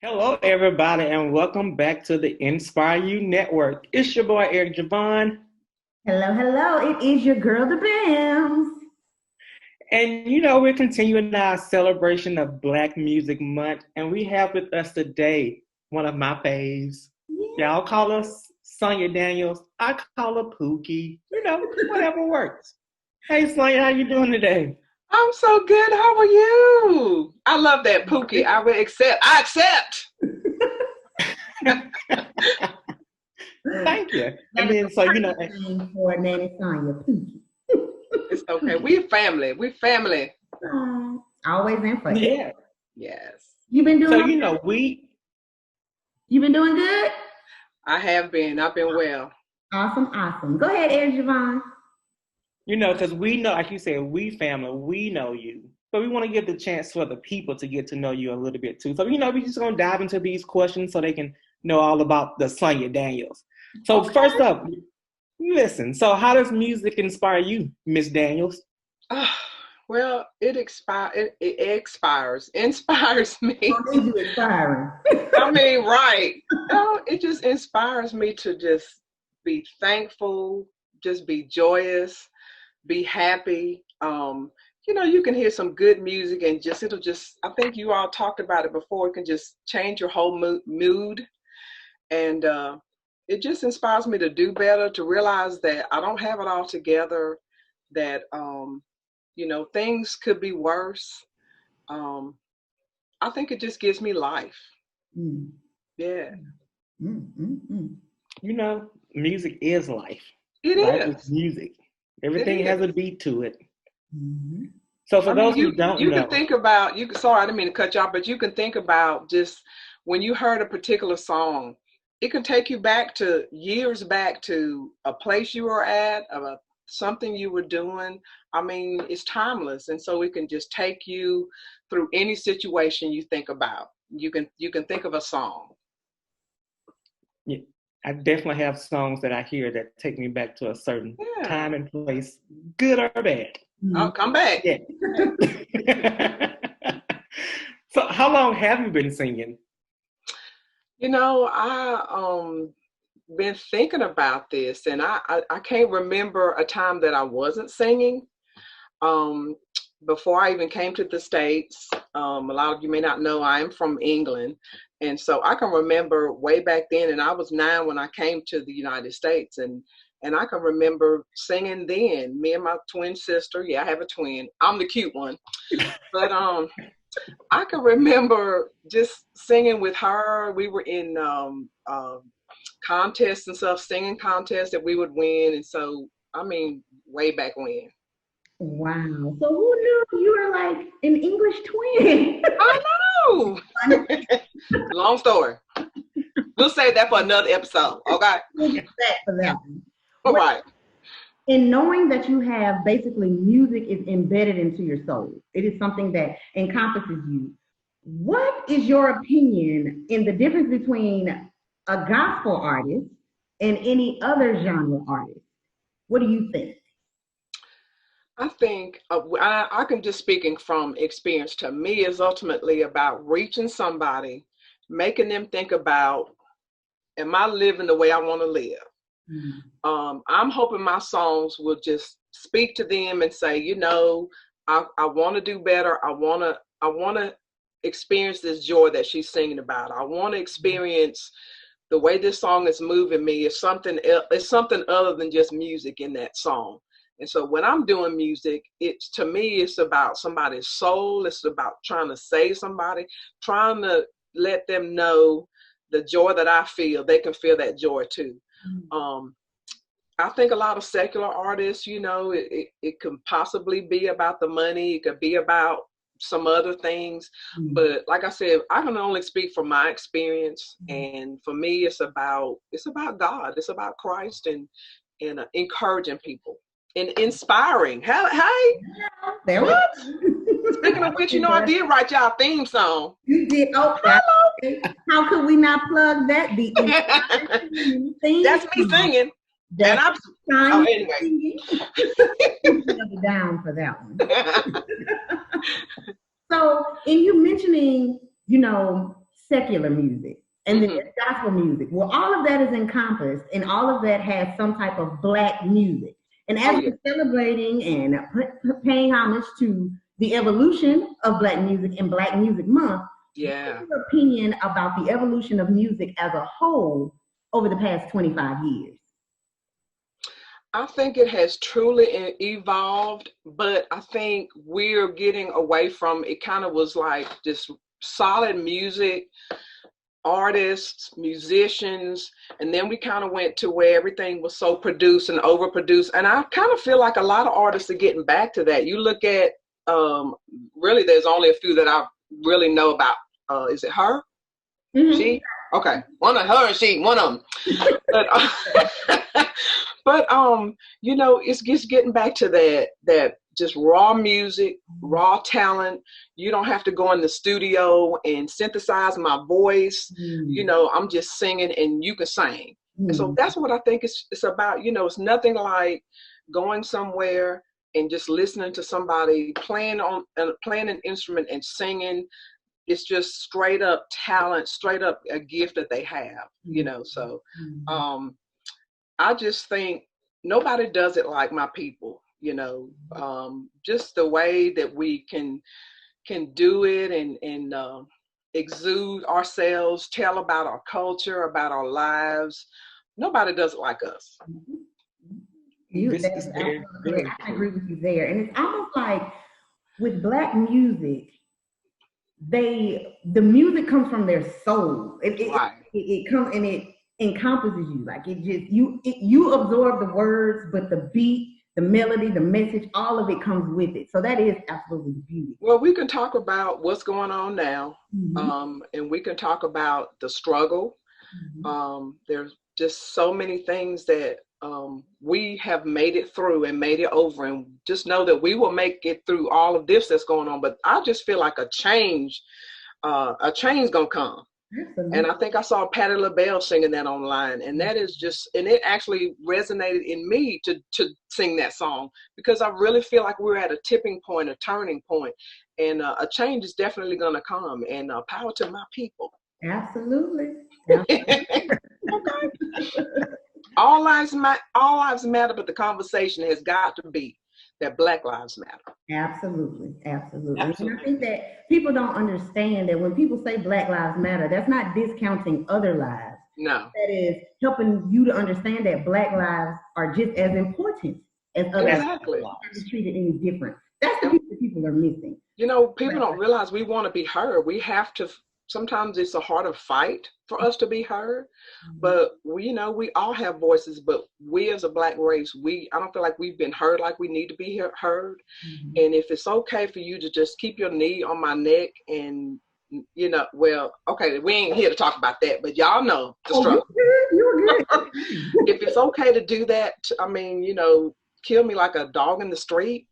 Hello, everybody, and welcome back to the Inspire You Network. It's your boy, Eric Javon, Hello, hello. It is your girl, the Bams. and we're continuing our celebration of Black Music Month, and we have with us today one of my faves. Yeah. Y'all call us Sonia Daniels. I call her Pookie. Whatever works. Hey, Sonia, how you doing today? I'm so good. How are you? I love that, Pookie. I will accept. I accept. Thank you. That And is then, a so, perfect name for Nanny Sonya, Pookie. It's okay. We're family. We're family. Always and forever. yeah. Yes, You been So, doing okay? You been doing good? I have been. I've been well. Awesome, awesome. Go ahead, Eric Javon. Because we know, like you said, we family, we know you. But we want to give the chance for the people to get to know you a little bit too. So, we're just going to dive into these questions so they can know all about the Sonia Daniels. So, Okay. first up, listen. So, how does music inspire you, Miss Daniels? Well, inspires me. What is you inspiring? I mean, right. It just inspires me to just be thankful, just be joyous, be happy. You can hear some good music and I think you all talked about it before, it can just change your whole mood. And it just inspires me to do better, to realize that I don't have it all together, that, things could be worse. I think it just gives me life. Mm, Yeah, mm, mm. Music is life. it Life is is. music. It Everything has a is. beat to it. Mhm. So, for I mean, those who you don't you can know, think about you. Sorry, I didn't mean to cut you off, but you can think about just when you heard a particular song, it can take you back to years back to a place you were at, something you were doing. I mean, it's timeless, and so it can just take you through any situation you think about. You can think of a song. yeah, I definitely have songs that I hear that take me back to a certain Yeah. time and place, good or bad. Oh, come back. Yeah. So, how long have you been singing? I been thinking about this, and I can't remember a time that I wasn't singing. Um, Before I even came to the States, a lot of you may not know I am from England. And so I can remember way back then, and I was 9 when I came to the United States. And I can remember singing then, me and my twin sister. Yeah, I have a twin. I'm the cute one. But I can remember just singing with her. We were in contests and stuff, singing contests that we would win. And so, I mean, way back when. Wow. So who knew you were like an English twin? I know. Long story. We'll save that for another episode. Okay. We'll get back for that one. All right. In knowing that you have basically music is embedded into your soul, it is something that encompasses you. What is your opinion in the difference between a gospel artist and any other genre artist? What do you think? I think I can just speaking from experience. To me, is ultimately about reaching somebody, making them think about, am I living the way I want to live? I'm hoping my songs will just speak to them and say, I want to do better. I want to experience this joy that she's singing about. I want to experience the way this song is moving me. It's something else. It's something other than just music in that song. And so when I'm doing music, to me, it's about somebody's soul. It's about trying to save somebody, trying to let them know the joy that I feel. They can feel that joy too. I think a lot of secular artists, it can possibly be about the money. It could be about some other things. But like I said, I can only speak from my experience. And for me, it's about God. It's about Christ and encouraging people and inspiring. Hey, There we what? go. Speaking of which, I did write y'all theme song. You did. Oh, Hello. how could we not plug that? The That's me singing. And I'm anyway. Singing. Down for that one. So, in you mentioning, secular music, and then there's gospel music. Well, all of that is encompassed, and all of that has some type of Black music. And as we're celebrating and paying homage to the evolution of Black music in Black Music Month, what's your opinion about the evolution of music as a whole over the past 25 years? I think it has truly evolved, but I think we're getting away from it. Kind of was like this solid music, artists, musicians, and then we kind of went to where everything was so produced and overproduced. And I kind of feel like a lot of artists are getting back to that. You look at, really, there's only a few that I really know about. Is it her? She? Okay, one of her and she, one of them. But you know, it's just getting back to that just raw music, raw talent. You don't have to go in the studio and synthesize my voice. You know, I'm just singing and you can sing. And so that's what I think it's about. You know, it's nothing like going somewhere and just listening to somebody playing an instrument and singing. It's just straight up talent, straight up a gift that they have, you know. So I just think nobody does it like my people, you know. Just the way that we can do it and exude ourselves, tell about our culture, about our lives. Nobody does it like us. I agree with you there. And it's almost like with Black music, the music comes from their soul. It comes and it encompasses you. Like it just you absorb the words, but the beat, the melody, the message, all of it comes with it. So that is absolutely beautiful. Well, we can talk about what's going on now, and we can talk about the struggle. There's just so many things that we have made it through and made it over, and just know that we will make it through all of this that's going on. But I just feel like a change gonna come. And I think I saw Patti LaBelle singing that online, and that is just, and it actually resonated in me to sing that song, because I really feel like we're at a tipping point, a turning point, and a change is definitely going to come. And power to my people. Absolutely. Okay. All lives matter, but the conversation has got to be that Black lives matter. Absolutely. And I think that people don't understand that when people say Black lives matter, that's not discounting other lives. No. That is helping you to understand that Black lives are just as important as other lives. Exactly. Not treated any different. That's the piece that people are missing. You know, people don't realize we want to be heard. We have to. Sometimes it's a harder fight for us to be heard, but we all have voices, but we as a Black race, I don't feel like we've been heard like we need to be heard. And if it's okay for you to just keep your knee on my neck and, you know, well, okay, we ain't here to talk about that, but y'all know the struggle. You're good. If it's okay to do that, I mean, you know, kill me like a dog in the street,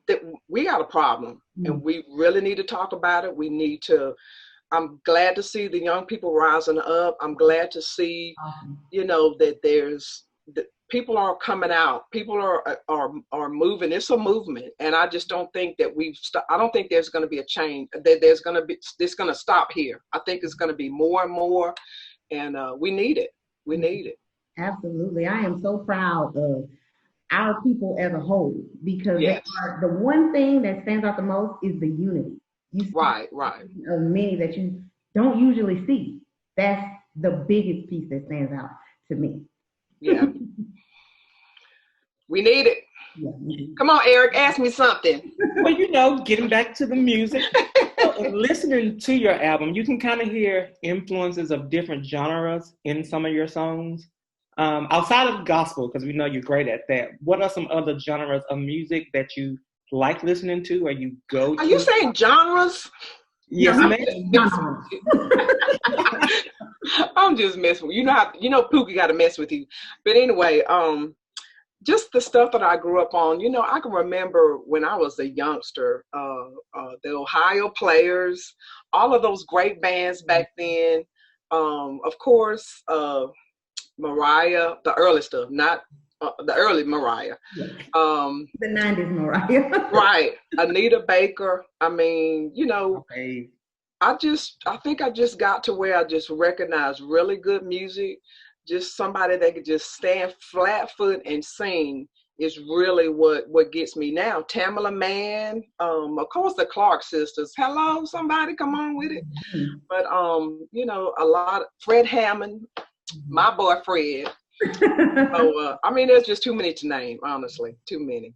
that we got a problem and we really need to talk about it. We need to, I'm glad to see the young people rising up. I'm glad to see, you know, that people are coming out. People are moving. It's a movement, and I just don't think that I don't think there's going to be a change. That it's going to stop here. I think it's going to be more and more, and we need it. We need it. Absolutely, I am so proud of our people as a whole, because they are, the one thing that stands out the most is the unity. Right. Of many that you don't usually see. That's the biggest piece that stands out to me. Yeah. We need it. Yeah. Come on, Eric, ask me something. Well, you know, getting back to the music, and listening to your album, you can kind of hear influences of different genres in some of your songs. Outside of gospel, because we know you're great at that, what are some other genres of music that you like listening to, or you go to? Are you saying genres? Yes, ma'am. I'm just messing with you. You know Pookie got to mess with you. But anyway, just the stuff that I grew up on. You know, I can remember when I was a youngster, the Ohio Players, all of those great bands back then. Of course, Mariah, the early stuff, not the early Mariah. The 90s Mariah. Right. Anita Baker. I mean, you know, I think I just got to where I just recognize really good music. Just somebody that could just stand flat foot and sing is really what gets me now. Tamala Mann, of course the Clark sisters. Hello, somebody come on with it. But you know, a lot of Fred Hammond, my boy Fred. So I mean, there's just too many to name, honestly, too many.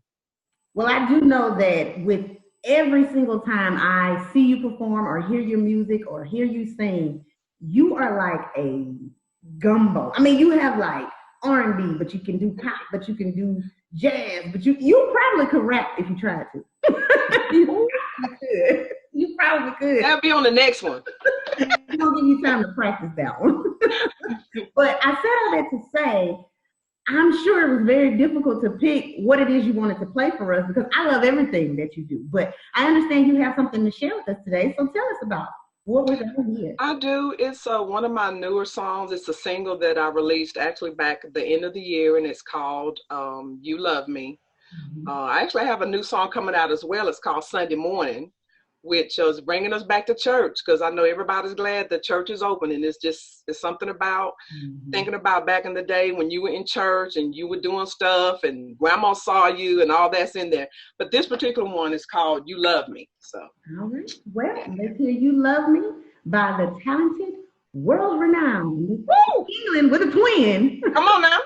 Well, I do know that with every single time I see you perform or hear your music or hear you sing, you are like a gumbo. I mean, you have like R&B, but you can do pop, but you can do jazz, but you probably could rap if you tried to. You probably could. You probably could. That'll be on the next one. I'm gonna give you time to practice that one. But I said all that to say, I'm sure it was very difficult to pick what it is you wanted to play for us because I love everything that you do. But I understand you have something to share with us today, so tell us about what we're going to hear. I do. It's one of my newer songs. It's a single that I released actually back at the end of the year, and it's called You Love Me. I actually have a new song coming out as well. It's called Sunday Morning, which is bringing us back to church because I know everybody's glad the church is open, and it's something about thinking about back in the day when you were in church and you were doing stuff and grandma saw you and all that's in there. But this particular one is called You Love Me. So, all right. Well, let's hear You Love Me by the talented, world-renowned England with a twin. Come on now.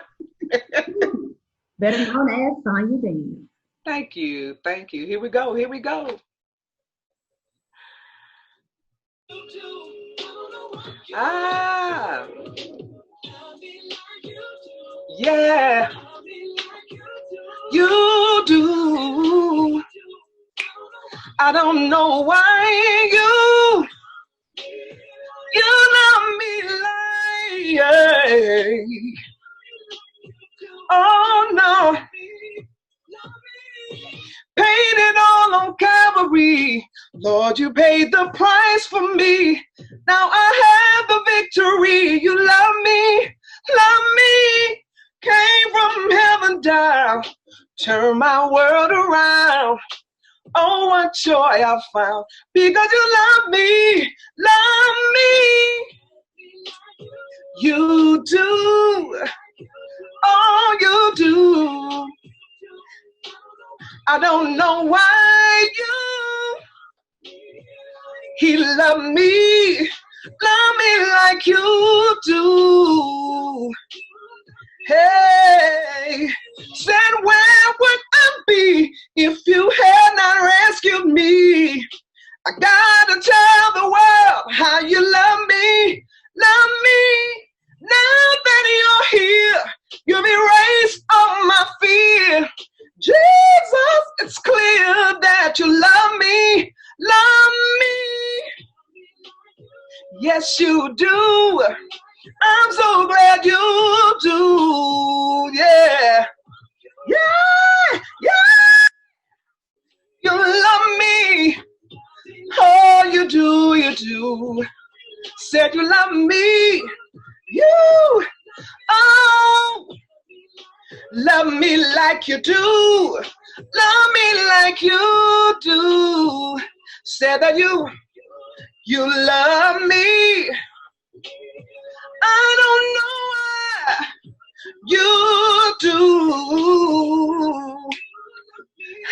Better known as Sonia Daniels. Thank you. Thank you. Here we go. Here we go. Ah, yeah, you do. I don't know why you love me like, oh no. Paid it all on Calvary. Lord, you paid the price for me. Now I have the victory. You love me. Came from heaven down. Turn my world around. Oh, what joy I found. Because you love me. You do. Oh, you do. I don't know why he loved me like you do. Hey, said where would I be if you had not rescued me? I gotta tell the world how you love me. Now that you're here, you've erased all my fear. Jesus, it's clear that you love me. Yes, you do. I'm so glad you do. Yeah. You love me. Oh, you do. Said you love me. Love me like you do. Love me like you do. Said that you love me. I don't know why you do.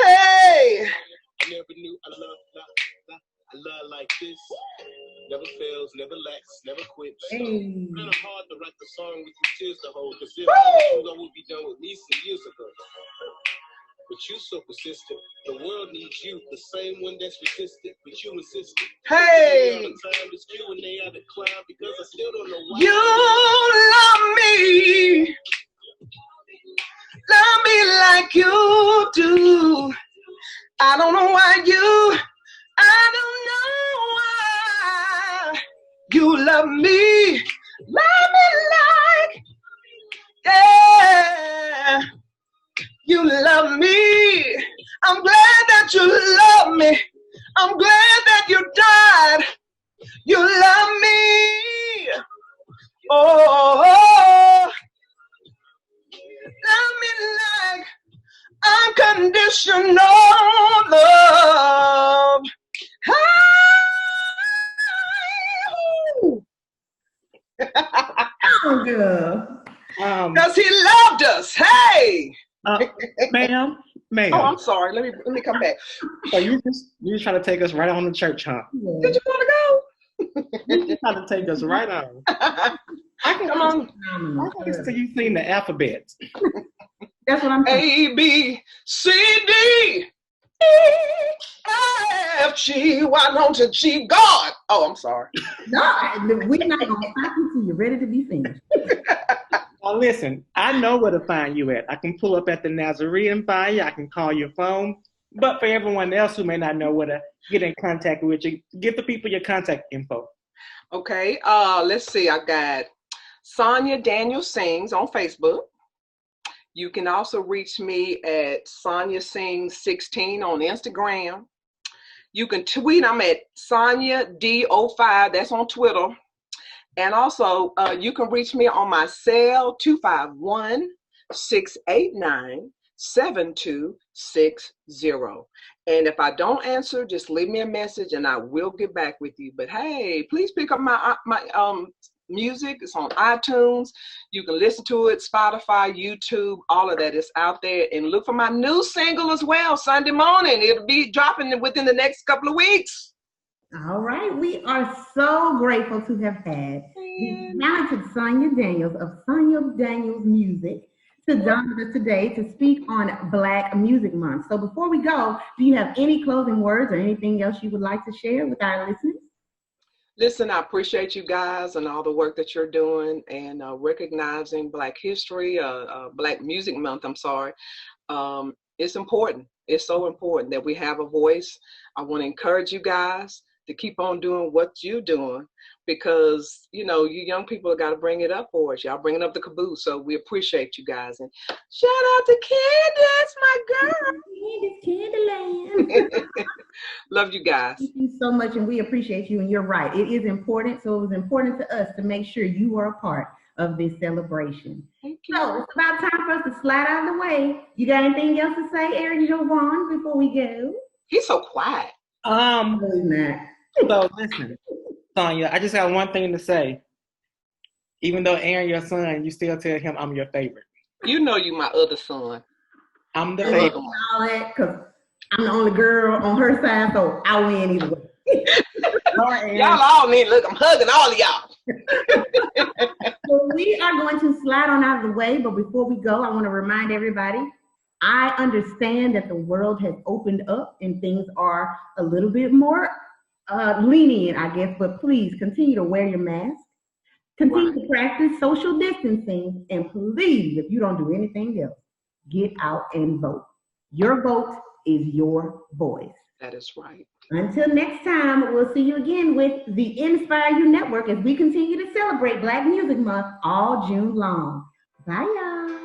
Hey. I never knew I love like this. Never fails, never lacks, never quits. Kind of hard to write the song with your tears to hold, because if I would be done with me some years ago. But you so persistent. The world needs you, the same one that's resistant, but you insistent. Hey! Time this Q&A I decline because I still don't know why. You love me. Love me like you do. I don't know why you love me. Love me like, yeah. You love me. I'm glad that you love me. I'm glad that you died. You love me. Oh, love me like unconditional love. Because he loved us. Hey. Ma'am. Oh, I'm sorry. Let me come back. So you just trying to take us right on the church, huh? Did you want to go? You just trying to take us right on. Come on. I can listen to you sing the alphabet. That's what I'm saying. A, B, C, D, E, F, G, why don't you G, God? Oh, I'm sorry. No, we're not going to stop you until you're ready to be finished. Well, listen, I know where to find you at. I can pull up at the Nazarene and find you. I can call your phone. But for everyone else who may not know where to get in contact with you, give the people your contact info. Okay, let's see. I got Sonia Daniels Sings on Facebook. You can also reach me at Sonia Sings 16 on Instagram. You can tweet. I'm at Sonia D05. That's on Twitter. And also, you can reach me on my cell, 251-689-7260. And if I don't answer, just leave me a message and I will get back with you. But hey, please pick up my music. It's on iTunes. You can listen to it, Spotify, YouTube, all of that is out there. And look for my new single as well, Sunday morning. It'll be dropping within the next couple of weeks. All right. We are so grateful to have had the talented Sonia Daniels of Sonia Daniels Music to join us today to speak on Black Music Month. So before we go, do you have any closing words or anything else you would like to share with our listeners? Listen, I appreciate you guys and all the work that you're doing and recognizing Black History, Black Music Month, I'm sorry. It's important. It's so important that we have a voice. I want to encourage you guys to keep on doing what you're doing because, you know, you young people have got to bring it up for us. Y'all bringing up the caboose. So we appreciate you guys. And shout out to Candace, my girl. Candyland. Love you guys. Thank you so much, and we appreciate you. And you're right, it is important. So it was important to us to make sure you are a part of this celebration. Thank you. So it's about time for us to slide out of the way. You got anything else to say, Aaron Jovan, before we go? He's so quiet. No, he's not. So listen, Sonia, I just got one thing to say. Even though Aaron your son, you still tell him I'm your favorite. You know you my other son. I'm the favorite. All that, because I'm the only girl on her side, so I win either way. Y'all all need to look. I'm hugging all of y'all. So we are going to slide on out of the way, but before we go, I want to remind everybody, I understand that the world has opened up and things are a little bit more lenient, I guess, but please continue to wear your mask. Continue to practice social distancing, and please, if you don't do anything else, get out and vote. Your vote is your voice. That is right. Until next time, we'll see you again with the Inspire You Network as we continue to celebrate Black Music Month all June long. Bye, y'all.